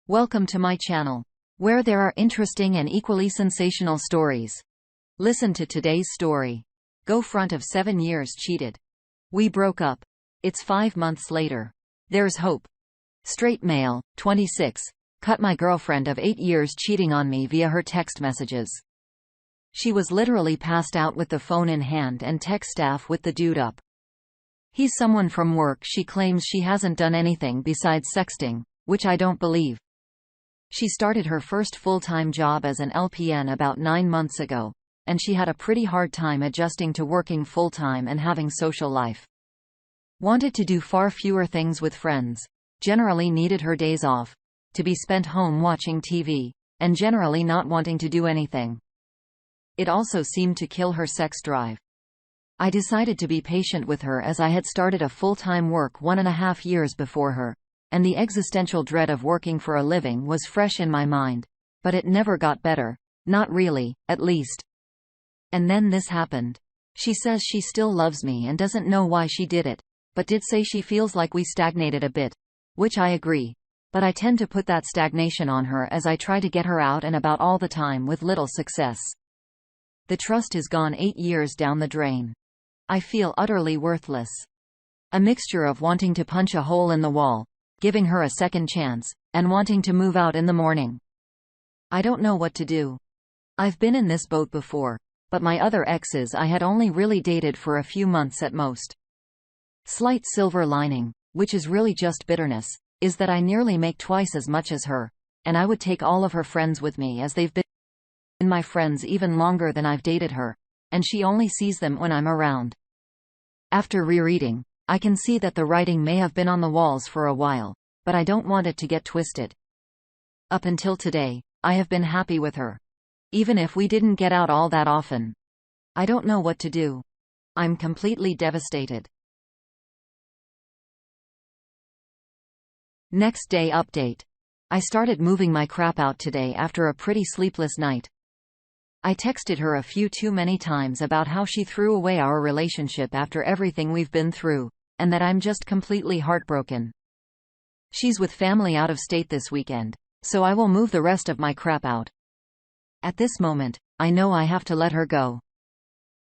Welcome to my channel, where there are interesting and equally sensational stories. Listen to today's story. Girlfriend of 7 years cheated. We broke up. It's 5 months later. There's hope. Straight male, 26, cut my girlfriend of 8 years cheating on me via her text messages. She was literally passed out with the phone in hand and tech staff with the dude up. He's someone from work. She claims she hasn't done anything besides sexting, which I don't believe. She started her first full-time job as an LPN about 9 months ago, and she had a pretty hard time adjusting to working full-time and having social life. Wanted to do far fewer things with friends, generally needed her days off to be spent home watching TV, and generally not wanting to do anything. It also seemed to kill her sex drive. I decided to be patient with her as I had started a full-time work 1.5 years before her, and the existential dread of working for a living was fresh in my mind. But it never got better. Not really, at least. And then this happened. She says she still loves me and doesn't know why she did it, but did say she feels like we stagnated a bit. Which I agree. But I tend to put that stagnation on her as I try to get her out and about all the time with little success. The trust is gone 8 years down the drain. I feel utterly worthless. A mixture of wanting to punch a hole in the wall, giving her a second chance, and wanting to move out in the morning. I don't know what to do. I've been in this boat before, but my other exes I had only really dated for a few months at most. Slight silver lining, which is really just bitterness, is that I nearly make twice as much as her, and I would take all of her friends with me as they've been my friends even longer than I've dated her, and she only sees them when I'm around. After rereading, I can see that the writing may have been on the walls for a while, but I don't want it to get twisted. Up until today, I have been happy with her. Even if we didn't get out all that often. I don't know what to do. I'm completely devastated. Next day update. I started moving my crap out today after a pretty sleepless night. I texted her a few too many times about how she threw away our relationship after everything we've been through, and that I'm just completely heartbroken. She's with family out of state this weekend, so I will move the rest of my crap out. At this moment, I know I have to let her go.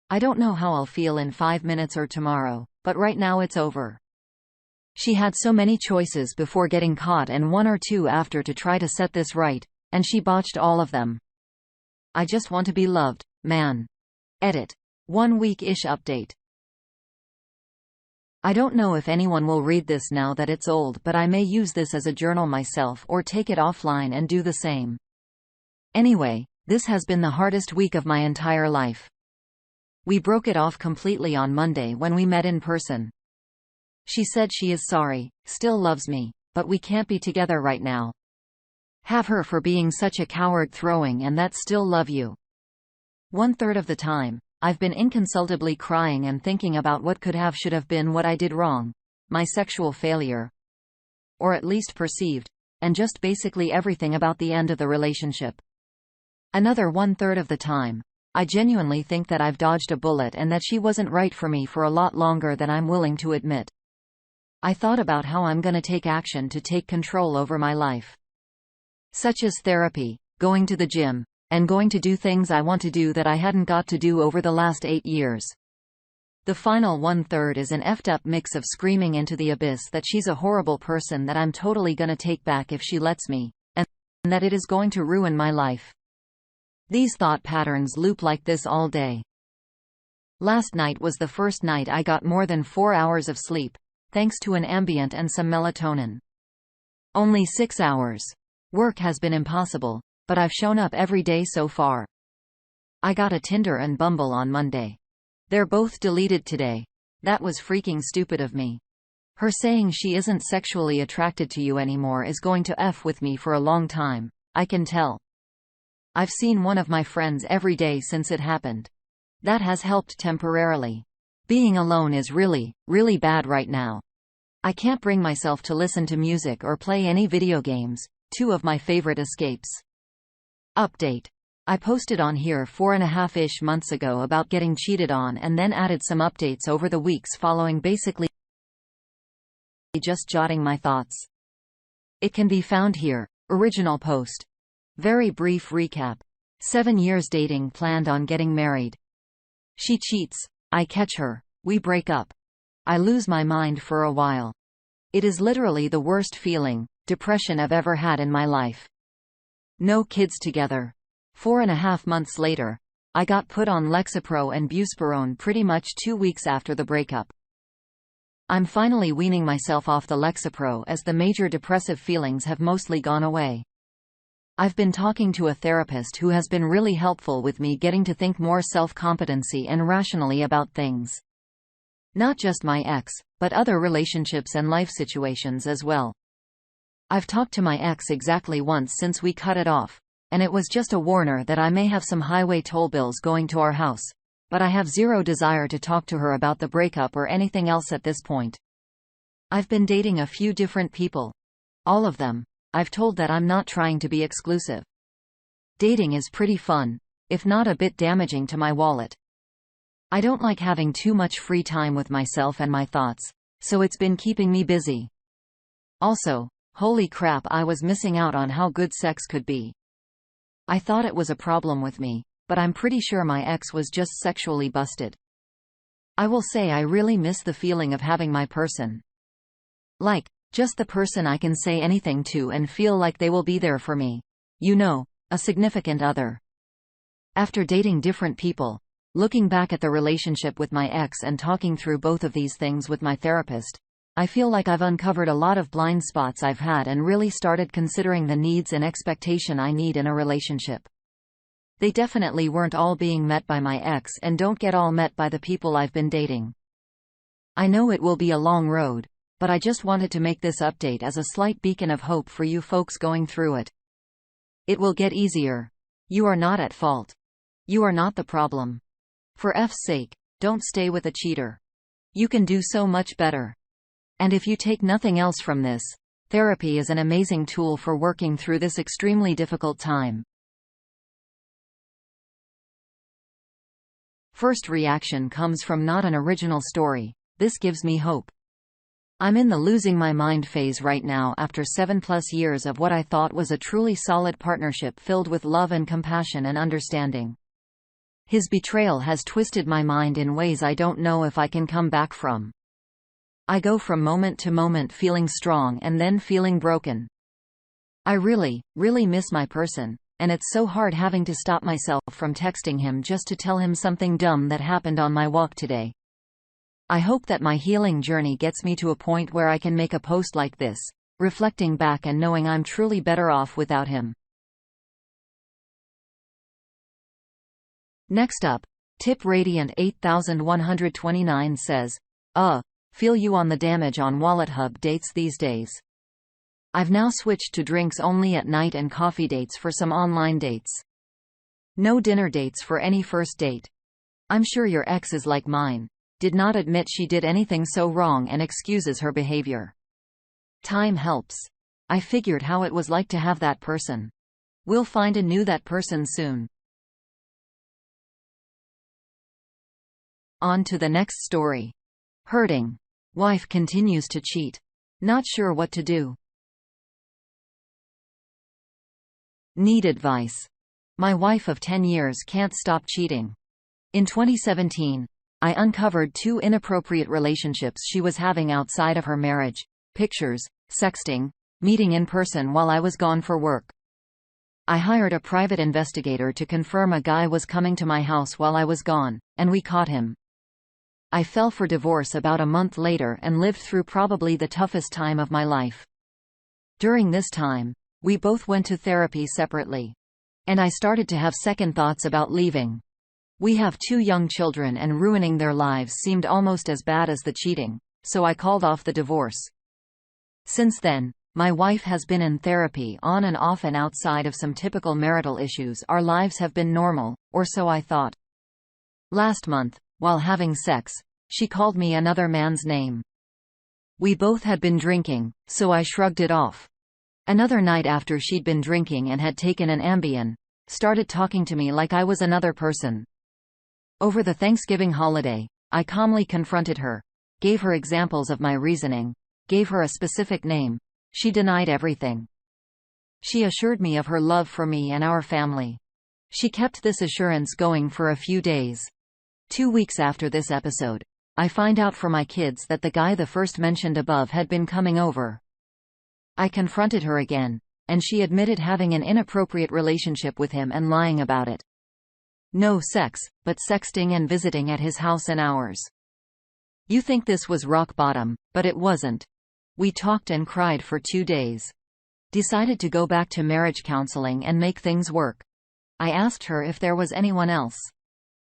I don't know how I'll feel in 5 minutes or tomorrow, but right now it's over. She had so many choices before getting caught and 1 or 2 after to try to set this right, and she botched all of them. I just want to be loved, man. Edit. 1 week-ish update. I don't know if anyone will read this now that it's old, but I may use this as a journal myself or take it offline and do the same. Anyway, this has been the hardest week of my entire life. We broke it off completely on Monday when we met in person. She said she is sorry, still loves me, but we can't be together right now. Have her for being such a coward throwing and that still love you. 1/3 of the time, I've been inconsolably crying and thinking about what could have should have been what I did wrong, my sexual failure. Or at least perceived, and just basically everything about the end of the relationship. Another 1/3 of the time, I genuinely think that I've dodged a bullet and that she wasn't right for me for a lot longer than I'm willing to admit. I thought about how I'm gonna take action to take control over my life. Such as therapy, going to the gym, and going to do things I want to do that I hadn't got to do over the last 8 years. The final 1/3 is an effed up mix of screaming into the abyss that she's a horrible person that I'm totally gonna take back if she lets me, and that it is going to ruin my life. These thought patterns loop like this all day. Last night was the first night I got more than 4 hours of sleep, thanks to an Ambient and some melatonin. Only 6 hours. Work has been impossible, but I've shown up every day so far. I got a Tinder and Bumble on Monday. They're both deleted today. That was freaking stupid of me. Her saying she isn't sexually attracted to you anymore is going to F with me for a long time, I can tell. I've seen one of my friends every day since it happened. That has helped temporarily. Being alone is really, really bad right now. I can't bring myself to listen to music or play any video games, 2 of my favorite escapes. Update. I posted on here 4.5-ish months ago about getting cheated on and then added some updates over the weeks following, basically just jotting my thoughts. It can be found here. Original post. Very brief recap. 7 years dating, planned on getting married. She cheats. I catch her. We break up. I lose my mind for a while. It is literally the worst feeling, depression I've ever had in my life. No kids together. 4.5 months later, I got put on Lexapro and Buspirone pretty much 2 weeks after the breakup. I'm finally weaning myself off the Lexapro as the major depressive feelings have mostly gone away. I've been talking to a therapist who has been really helpful with me getting to think more self-competency and rationally about things. Not just my ex, but other relationships and life situations as well. I've talked to my ex exactly once since we cut it off, and it was just a warner that I may have some highway toll bills going to our house, but I have zero desire to talk to her about the breakup or anything else at this point. I've been dating a few different people. All of them. I've told that I'm not trying to be exclusive. Dating is pretty fun, if not a bit damaging to my wallet. I don't like having too much free time with myself and my thoughts, so it's been keeping me busy. Also, holy crap, I was missing out on how good sex could be. I thought it was a problem with me, but I'm pretty sure my ex was just sexually busted. I will say I really miss the feeling of having my person. Like, just the person I can say anything to and feel like they will be there for me. You know, a significant other. After dating different people, looking back at the relationship with my ex and talking through both of these things with my therapist, I feel like I've uncovered a lot of blind spots I've had and really started considering the needs and expectation I need in a relationship. They definitely weren't all being met by my ex and don't get all met by the people I've been dating. I know it will be a long road, but I just wanted to make this update as a slight beacon of hope for you folks going through it. It will get easier. You are not at fault. You are not the problem. For F's sake, don't stay with a cheater. You can do so much better. And if you take nothing else from this, therapy is an amazing tool for working through this extremely difficult time. First reaction comes from not an original story. This gives me hope. I'm in the losing my mind phase right now after 7+ years of what I thought was a truly solid partnership filled with love and compassion and understanding. His betrayal has twisted my mind in ways I don't know if I can come back from. I go from moment to moment feeling strong and then feeling broken. I really miss my person, and it's so hard having to stop myself from texting him just to tell him something dumb that happened on my walk today. I hope that my healing journey gets me to a point where I can make a post like this, reflecting back and knowing I'm truly better off without him. Next up, Tip Radiant 8129 says, feel you on the damage on Wallet Hub dates these days. I've now switched to drinks only at night and coffee dates for some online dates. No dinner dates for any first date. I'm sure your ex is like mine. Did not admit she did anything so wrong and excuses her behavior. Time helps. I figured how it was like to have that person. We'll find a new that person soon. On to the next story. Hurting. Wife continues to cheat. Not sure what to do. Need advice. My wife of 10 years can't stop cheating. In 2017, I uncovered 2 inappropriate relationships she was having outside of her marriage: pictures, sexting, meeting in person while I was gone for work. I hired a private investigator to confirm a guy was coming to my house while I was gone, and we caught him. I fell for divorce about a month later and lived through probably the toughest time of my life. During this time, we both went to therapy separately. And I started to have second thoughts about leaving. We have 2 young children and ruining their lives seemed almost as bad as the cheating, so I called off the divorce. Since then, my wife has been in therapy on and off, and outside of some typical marital issues, our lives have been normal, or so I thought. Last month, while having sex, she called me another man's name. We both had been drinking, so I shrugged it off. Another night, after she'd been drinking and had taken an Ambien, started talking to me like I was another person. Over the Thanksgiving holiday, I calmly confronted her, gave her examples of my reasoning, gave her a specific name. She denied everything. She assured me of her love for me and our family. She kept this assurance going for a few days. 2 weeks after this episode, I find out for my kids that the guy the first mentioned above had been coming over. I confronted her again, and she admitted having an inappropriate relationship with him and lying about it. No sex, but sexting and visiting at his house and ours. You think this was rock bottom, but it wasn't. We talked and cried for 2 days. Decided to go back to marriage counseling and make things work. I asked her if there was anyone else.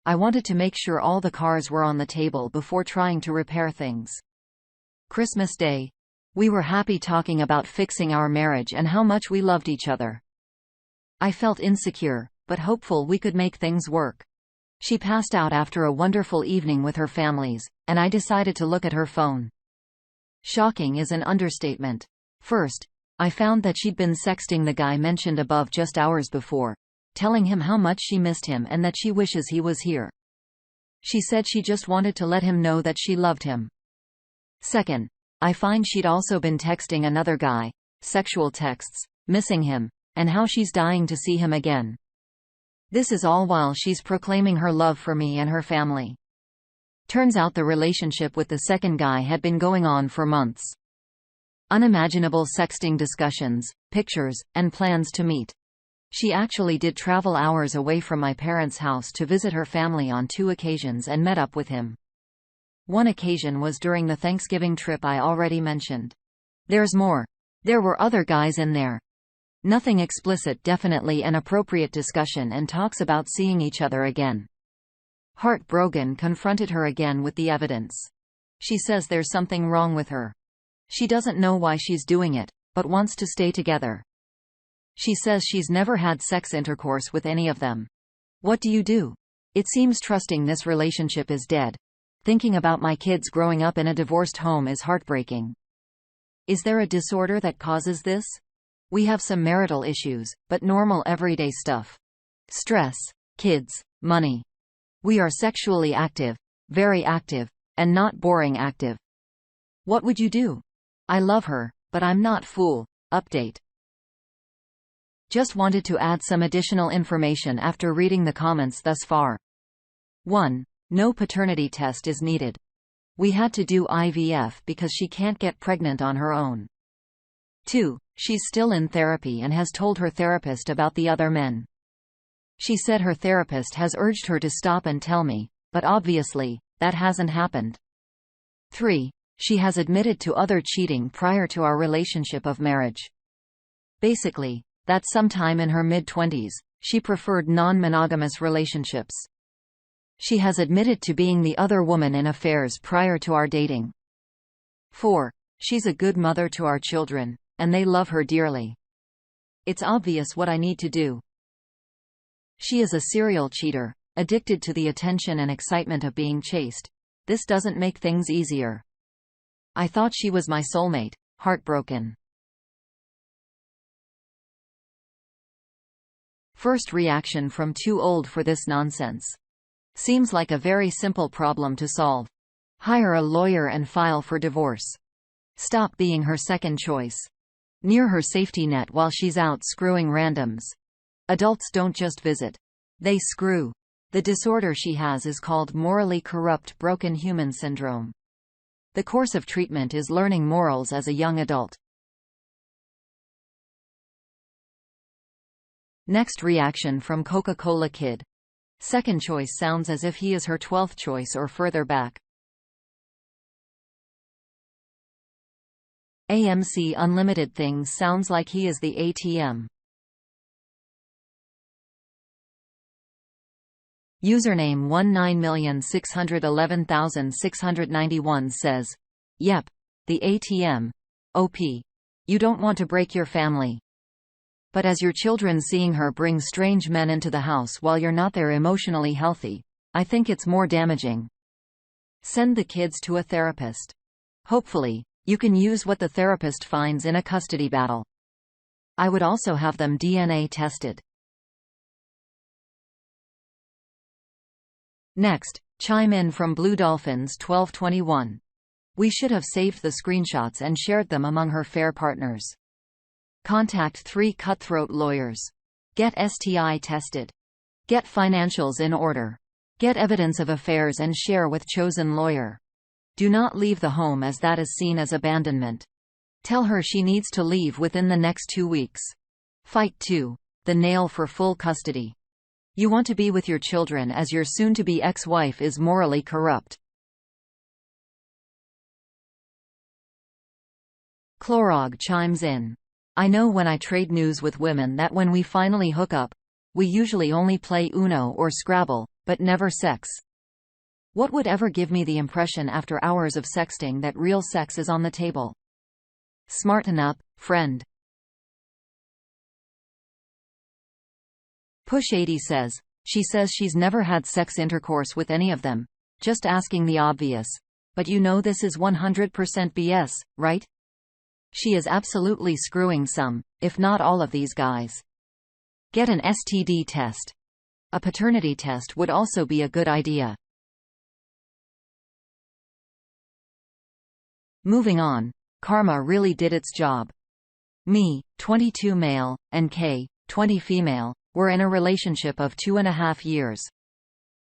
I wanted to make sure all the cards were on the table before trying to repair things. Christmas Day. We were happy talking about fixing our marriage and how much we loved each other. I felt insecure, but hopeful we could make things work. She passed out after a wonderful evening with her families, and I decided to look at her phone. Shocking is an understatement. First, I found that she'd been sexting the guy mentioned above just hours before, telling him how much she missed him and that she wishes he was here. She said she just wanted to let him know that she loved him. Second, I find she'd also been texting another guy, sexual texts, missing him, and how she's dying to see him again. This is all while she's proclaiming her love for me and her family. Turns out the relationship with the second guy had been going on for months. Unimaginable sexting discussions, pictures, and plans to meet. She actually did travel hours away from my parents' house to visit her family on 2 occasions and met up with him. One occasion was during the Thanksgiving trip I already mentioned. There's more. There were other guys in there. Nothing explicit, definitely an appropriate discussion and talks about seeing each other again. Heartbroken, confronted her again with the evidence. She says there's something wrong with her. She doesn't know why she's doing it, but wants to stay together. She says she's never had sex intercourse with any of them. What do you do? It seems trusting this relationship is dead. Thinking about my kids growing up in a divorced home is heartbreaking. Is there a disorder that causes this? We have some marital issues, but normal everyday stuff. Stress, kids, money. We are sexually active, very active, and not boring active. What would you do? I love her, but I'm not fool. Update. Just wanted to add some additional information after reading the comments thus far. 1. No paternity test is needed. We had to do IVF because she can't get pregnant on her own. 2. She's still in therapy and has told her therapist about the other men. She said her therapist has urged her to stop and tell me, but obviously, that hasn't happened. 3. She has admitted to other cheating prior to our relationship of marriage. Basically, that sometime in her mid-20s, she preferred non-monogamous relationships. She has admitted to being the other woman in affairs prior to our dating. 4. She's a good mother to our children, and they love her dearly. It's obvious what I need to do. She is a serial cheater, addicted to the attention and excitement of being chased. This doesn't make things easier. I thought she was my soulmate, heartbroken. First reaction from too old for this nonsense. Seems like a very simple problem to solve. Hire a lawyer and file for divorce. Stop being her second choice. Near her safety net while she's out screwing randoms. Adults don't just visit. They screw. The disorder she has is called morally corrupt broken human syndrome. The course of treatment is learning morals as a young adult. Next reaction from Coca-Cola Kid. Second choice sounds as if he is her 12th choice or further back. AMC Unlimited Things sounds like he is the ATM. Username 19611691 says, "Yep, the ATM. OP. You don't want to break your family. But as your children seeing her bring strange men into the house while you're not there emotionally healthy, I think it's more damaging. Send the kids to a therapist. Hopefully, you can use what the therapist finds in a custody battle. I would also have them DNA tested." Next, chime in from Blue Dolphins 1221. We should have saved the screenshots and shared them among her fair partners. Contact 3 cutthroat lawyers. Get STI tested. Get financials in order. Get evidence of affairs and share with chosen lawyer. Do not leave the home, as that is seen as abandonment. Tell her she needs to leave within the next 2 weeks. Fight 2. The nail for full custody. You want to be with your children as your soon-to-be ex-wife is morally corrupt. Clorog chimes in. I know when I trade news with women that when we finally hook up, we usually only play Uno or Scrabble, but never sex. What would ever give me the impression after hours of sexting that real sex is on the table? Smarten up, friend. Push 80 says, she says she's never had sex intercourse with any of them. Just asking the obvious. But you know this is 100% BS, right? She is absolutely screwing some, if not all of these guys. Get an STD test. A paternity test would also be a good idea. Moving on. Karma really did its job. Me, 22 male, and K, 20 female, were in a relationship of 2.5 years.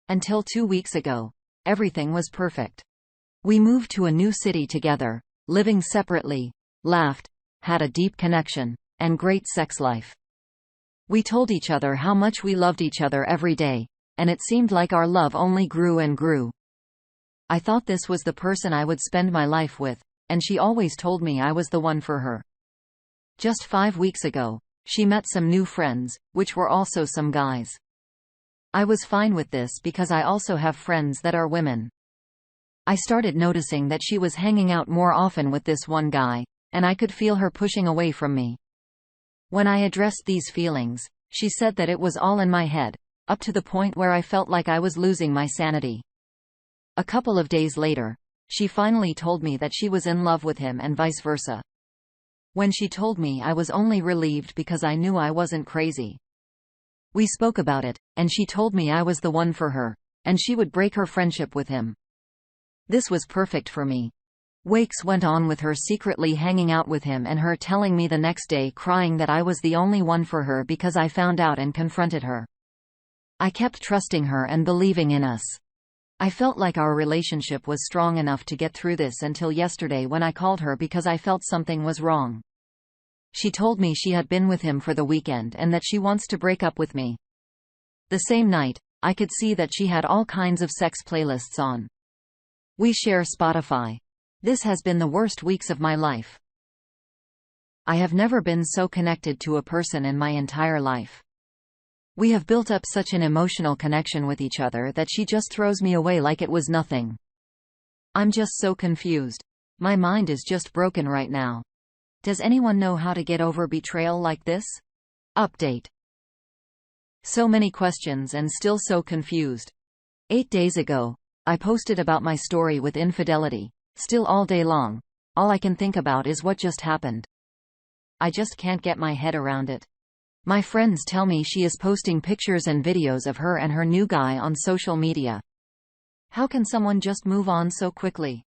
Until 2 weeks ago, everything was perfect. We moved to a new city together, living separately, laughed, had a deep connection, and great sex life. We told each other how much we loved each other every day, and it seemed like our love only grew and grew. I thought this was the person I would spend my life with, and she always told me I was the one for her. Just 5 weeks ago, she met some new friends, which were also some guys. I was fine with this because I also have friends that are women. I started noticing that she was hanging out more often with this one guy, and I could feel her pushing away from me. When I addressed these feelings, she said that it was all in my head, up to the point where I felt like I was losing my sanity. A couple of days later, she finally told me that she was in love with him and vice versa. When she told me, I was only relieved because I knew I wasn't crazy. We spoke about it, and she told me I was the one for her, and she would break her friendship with him. This was perfect for me. Weeks went on with her secretly hanging out with him and her telling me the next day crying that I was the only one for her because I found out and confronted her. I kept trusting her and believing in us. I felt like our relationship was strong enough to get through this until yesterday when I called her because I felt something was wrong. She told me she had been with him for the weekend and that she wants to break up with me. The same night, I could see that she had all kinds of sex playlists on. We share Spotify. This has been the worst weeks of my life. I have never been so connected to a person in my entire life. We have built up such an emotional connection with each other that she just throws me away like it was nothing. I'm just so confused. My mind is just broken right now. Does anyone know how to get over betrayal like this? Update. So many questions and still so confused. 8 days ago, I posted about my story with infidelity. Still all day long, all I can think about is what just happened. I just can't get my head around it. My friends tell me she is posting pictures and videos of her and her new guy on social media. How can someone just move on so quickly?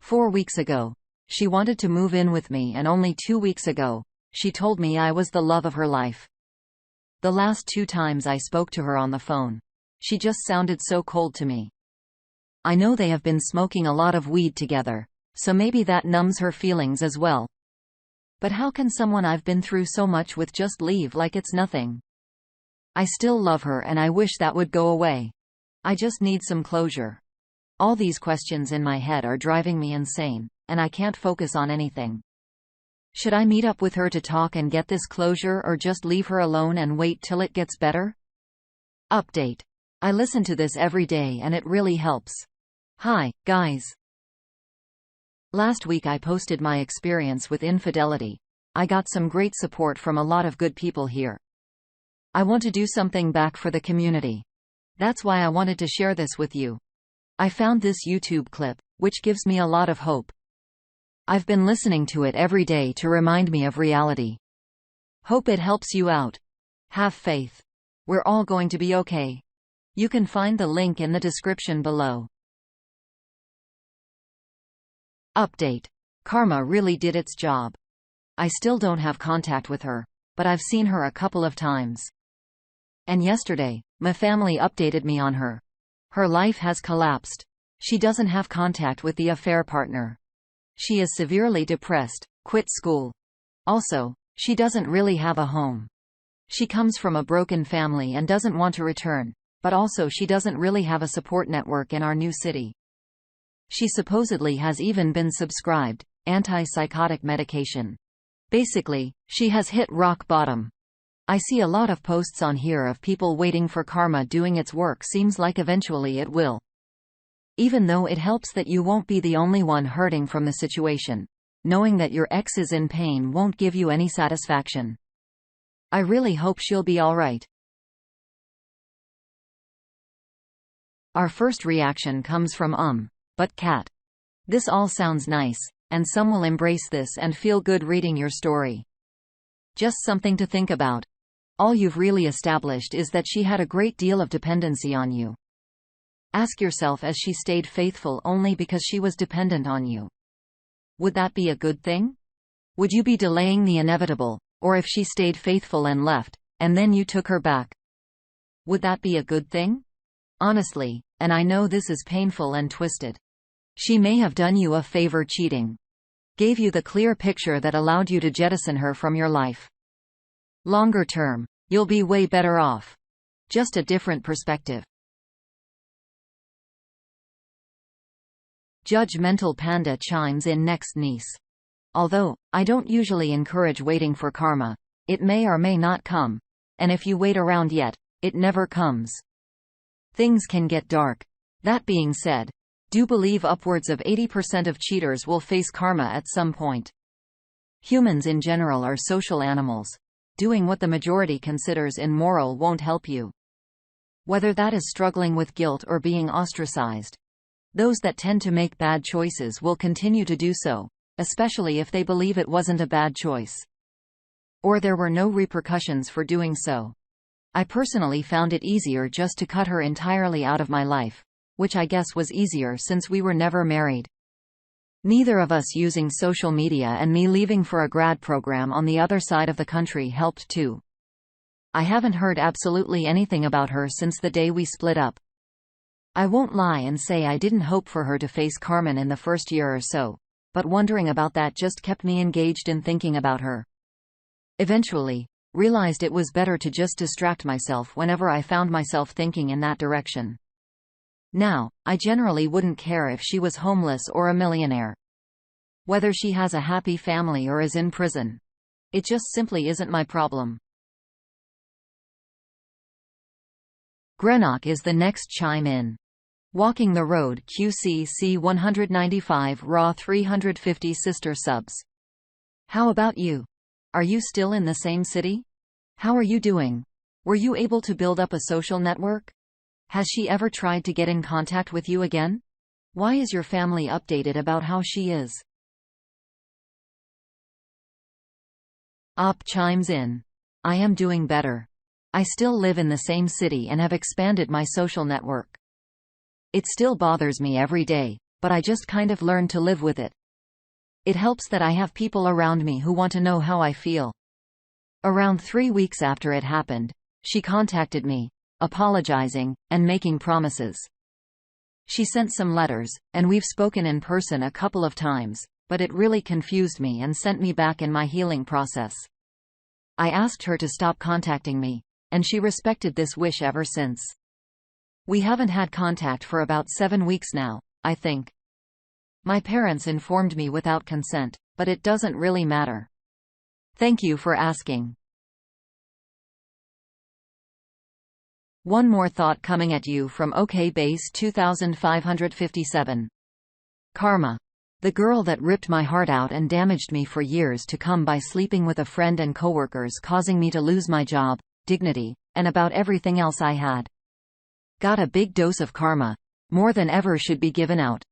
4 weeks ago, she wanted to move in with me, and only 2 weeks ago, she told me I was the love of her life. The last 2 times I spoke to her on the phone, she just sounded so cold to me. I know they have been smoking a lot of weed together, so maybe that numbs her feelings as well. But how can someone I've been through so much with just leave like it's nothing? I still love her and I wish that would go away. I just need some closure. All these questions in my head are driving me insane, and I can't focus on anything. Should I meet up with her to talk and get this closure, or just leave her alone and wait till it gets better? Update. I listen to this every day and it really helps. Hi, guys. Last week I posted my experience with infidelity. I got some great support from a lot of good people here. I want to do something back for the community. That's why I wanted to share this with you. I found this YouTube clip, which gives me a lot of hope. I've been listening to it every day to remind me of reality. Hope it helps you out. Have faith. We're all going to be okay. You can find the link in the description below. Update. Karma really did its job. I still don't have contact with her, but I've seen her a couple of times. And yesterday, my family updated me on her. Her life has collapsed. She doesn't have contact with the affair partner. She is severely depressed, quit school. Also, she doesn't really have a home. She comes from a broken family and doesn't want to return, but also she doesn't really have a support network in our new city. She supposedly has even been subscribed anti-psychotic medication. Basically, she has hit rock bottom. I see a lot of posts on here of people waiting for karma doing its work. Seems like eventually it will. Even though it helps that you won't be the only one hurting from the situation, knowing that your ex is in pain won't give you any satisfaction. I really hope she'll be alright. Our first reaction comes from but cat. This all sounds nice, and some will embrace this and feel good reading your story. Just something to think about. All you've really established is that she had a great deal of dependency on you. Ask yourself, as she stayed faithful only because she was dependent on you, would that be a good thing? Would you be delaying the inevitable? Or if she stayed faithful and left, and then you took her back, would that be a good thing? Honestly, and I know this is painful and twisted, she may have done you a favor cheating. Gave you the clear picture that allowed you to jettison her from your life. Longer term, you'll be way better off. Just a different perspective. Judgmental Panda chimes in next. Niece. Although, I don't usually encourage waiting for karma. It may or may not come. And if you wait around yet, it never comes. Things can get dark. That being said, do believe upwards of 80% of cheaters will face karma at some point. Humans in general are social animals. Doing what the majority considers immoral won't help you. Whether that is struggling with guilt or being ostracized. Those that tend to make bad choices will continue to do so, especially if they believe it wasn't a bad choice, or there were no repercussions for doing so. I personally found it easier just to cut her entirely out of my life, which I guess was easier since we were never married. Neither of us using social media, and me leaving for a grad program on the other side of the country helped too. I haven't heard absolutely anything about her since the day we split up. I won't lie and say I didn't hope for her to face Carmen in the first year or so, but wondering about that just kept me engaged in thinking about her. Eventually, realized it was better to just distract myself whenever I found myself thinking in that direction. Now, I generally wouldn't care if she was homeless or a millionaire. Whether she has a happy family or is in prison. It just simply isn't my problem. Greenock is the next chime in. Walking the Road QCC 195 raw 350 sister subs. How about you? Are you still in the same city? How are you doing? Were you able to build up a social network? Has she ever tried to get in contact with you again? Why is your family updated about how she is? Op chimes in. I am doing better. I still live in the same city and have expanded my social network. It still bothers me every day, but I just kind of learned to live with it. It helps that I have people around me who want to know how I feel. Around 3 weeks after it happened, she contacted me, apologizing, and making promises. She sent some letters, and we've spoken in person a couple of times, but it really confused me and sent me back in my healing process. I asked her to stop contacting me, and she respected this wish ever since. We haven't had contact for about 7 weeks now, I think. My parents informed me without consent, but it doesn't really matter. Thank you for asking. One more thought coming at you from OKBase 2557. Karma. The girl that ripped my heart out and damaged me for years to come by sleeping with a friend and coworkers, causing me to lose my job, dignity, and about everything else I had. Got a big dose of karma. More than ever should be given out.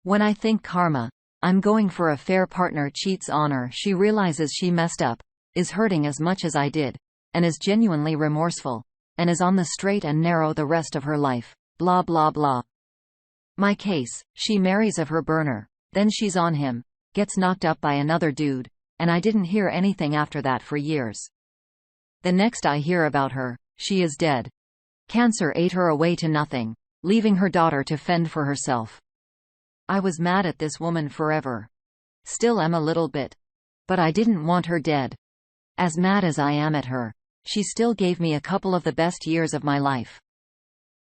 When I think karma, I'm going for a fair partner cheats on her, she realizes she messed up, is hurting as much as I did, and is genuinely remorseful, and is on the straight and narrow the rest of her life, blah blah blah. My case, she marries of her burner, then she's on him, gets knocked up by another dude, and I didn't hear anything after that for years. The next I hear about her, she is dead. Cancer ate her away to nothing, leaving her daughter to fend for herself. I was mad at this woman forever. Still am a little bit. But I didn't want her dead. As mad as I am at her, she still gave me a couple of the best years of my life.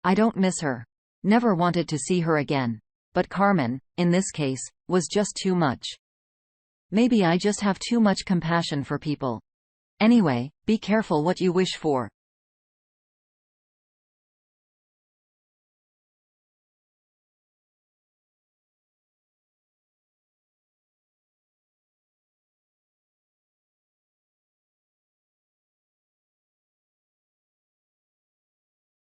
I don't miss her. Never wanted to see her again. But Carmen, in this case, was just too much. Maybe I just have too much compassion for people. Anyway, be careful what you wish for.